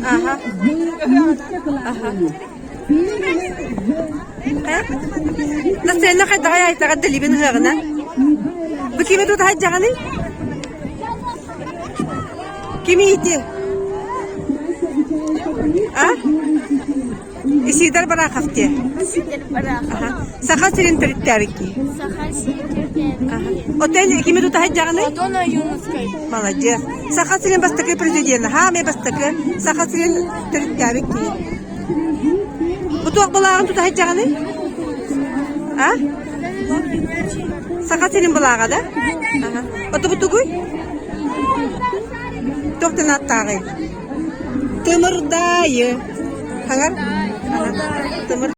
Ага. Ага. Настроение хоть дагай тагадда либин хагна. Букиме тут хаджагани? Кими ити? А? Исидар бара хафте. Ага. Саха сирин тариттарики. Отель кими тут хаджагани? Адона Юнускай. Молодец. Саха сирин бастакай президент. Ха, ме бастакай. Саха сирин тариттарики. Бутуак балаган тут хаджагани? А? Саха сирин балага да? Ага. Ото бутугуй? Токтан аттагы. Тымырдайы. Хагар? Ага. Тымыр